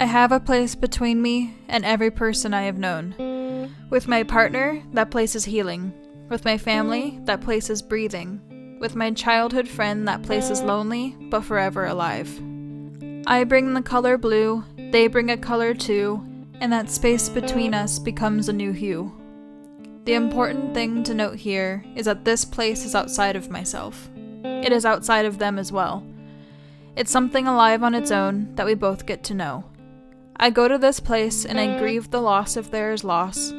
I have a place between me and every person I have known. With my partner, that place is healing. With my family, that place is breathing. With my childhood friend, that place is lonely, but forever alive. I bring the color blue, they bring a color too, and that space between us becomes a new hue. The important thing to note here is that this place is outside of myself. It is outside of them as well. It's something alive on its own that we both get to know. I go to this place and I grieve the loss if there is loss.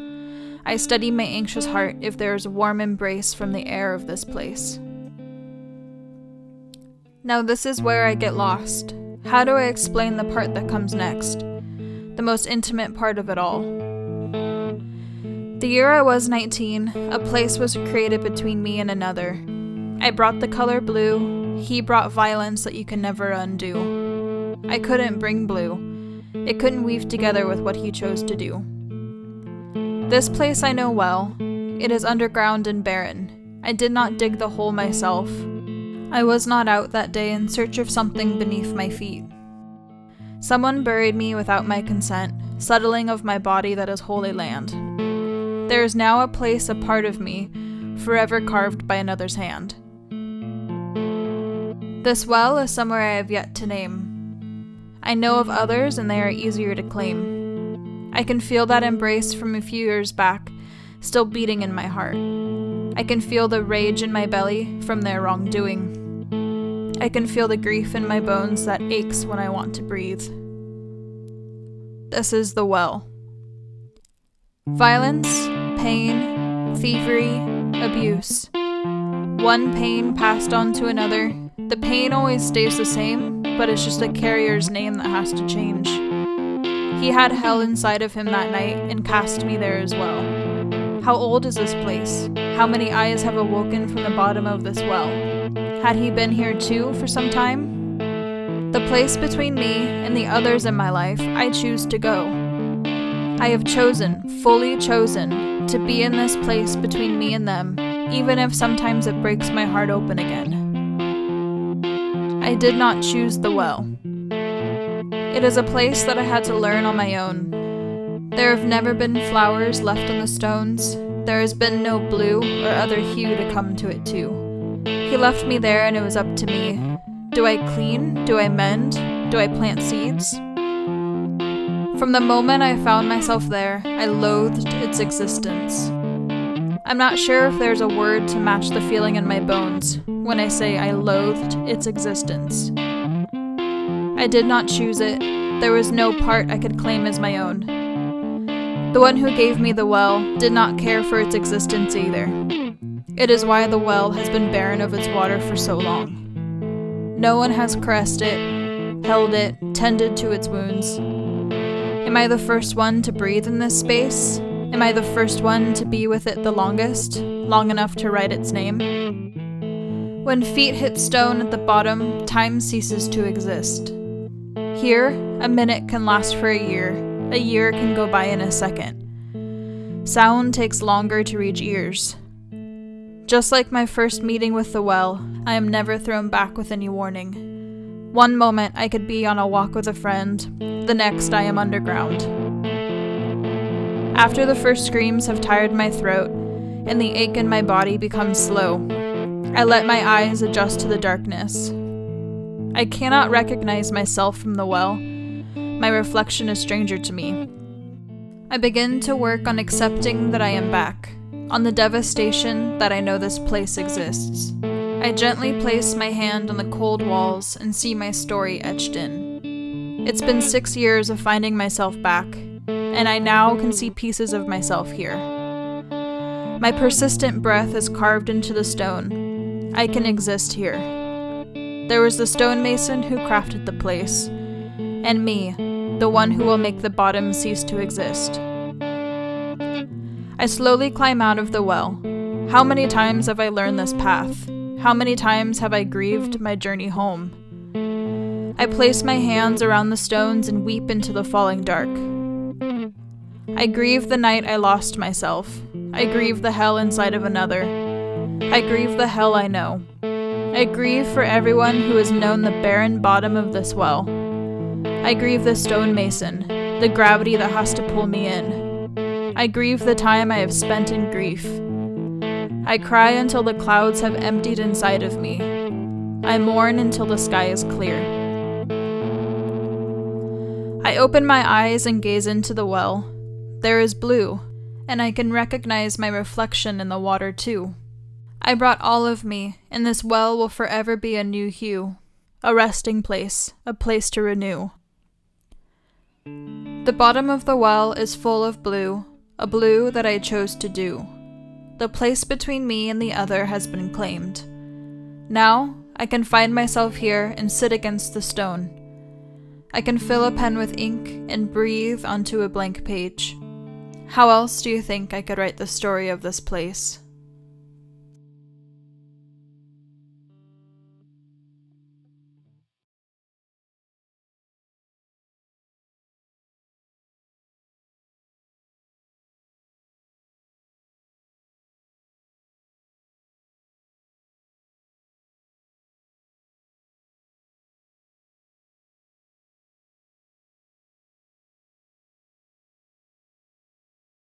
I steady my anxious heart if there is a warm embrace from the air of this place. Now this is where I get lost. How do I explain the part that comes next? The most intimate part of it all. The year I was 19, a place was created between me and another. I brought the color blue, he brought violence that you can never undo. I couldn't bring blue. It couldn't weave together with what he chose to do. This place I know well. It is underground and barren. I did not dig the hole myself. I was not out that day in search of something beneath my feet. Someone buried me without my consent, settling of my body that is holy land. There is now a place, a part of me, forever carved by another's hand. This well is somewhere I have yet to name. I know of others and they are easier to claim. I can feel that embrace from a few years back, still beating in my heart. I can feel the rage in my belly from their wrongdoing. I can feel the grief in my bones that aches when I want to breathe. This is the well. Violence, pain, thievery, abuse. One pain passed on to another. The pain always stays the same, but it's just the carrier's name that has to change. He had hell inside of him that night and cast me there as well. How old is this place? How many eyes have awoken from the bottom of this well? Had he been here too for some time? The place between me and the others in my life, I choose to go. I have chosen, fully chosen, to be in this place between me and them, even if sometimes it breaks my heart open again. I did not choose the well. It is a place that I had to learn on my own. There have never been flowers left on the stones. There has been no blue or other hue to come to it too. He left me there and it was up to me. Do I clean? Do I mend? Do I plant seeds? From the moment I found myself there, I loathed its existence. I'm not sure if there's a word to match the feeling in my bones when I say I loathed its existence. I did not choose it. There was no part I could claim as my own. The one who gave me the well did not care for its existence either. It is why the well has been barren of its water for so long. No one has caressed it, held it, tended to its wounds. Am I the first one to breathe in this space? Am I the first one to be with it the longest, long enough to write its name? When feet hit stone at the bottom, time ceases to exist. Here, a minute can last for a year can go by in a second. Sound takes longer to reach ears. Just like my first meeting with the well, I am never thrown back with any warning. One moment I could be on a walk with a friend, the next I am underground. After the first screams have tired my throat, and the ache in my body becomes slow, I let my eyes adjust to the darkness. I cannot recognize myself from the well. My reflection is stranger to me. I begin to work on accepting that I am back, on the devastation that I know this place exists. I gently place my hand on the cold walls and see my story etched in. It's been 6 years of finding myself back, and I now can see pieces of myself here. My persistent breath is carved into the stone. I can exist here. There was the stonemason who crafted the place, and me, the one who will make the bottom cease to exist. I slowly climb out of the well. How many times have I learned this path? How many times have I grieved my journey home? I place my hands around the stones and weep into the falling dark. I grieve the night I lost myself. I grieve the hell inside of another. I grieve the hell I know. I grieve for everyone who has known the barren bottom of this well. I grieve the stonemason, the gravity that has to pull me in. I grieve the time I have spent in grief. I cry until the clouds have emptied inside of me. I mourn until the sky is clear. I open my eyes and gaze into the well. There is blue, and I can recognize my reflection in the water too. I brought all of me, and this well will forever be a new hue, a resting place, a place to renew. The bottom of the well is full of blue, a blue that I chose to do. The place between me and the other has been claimed. Now, I can find myself here and sit against the stone. I can fill a pen with ink and breathe onto a blank page. How else do you think I could write the story of this place?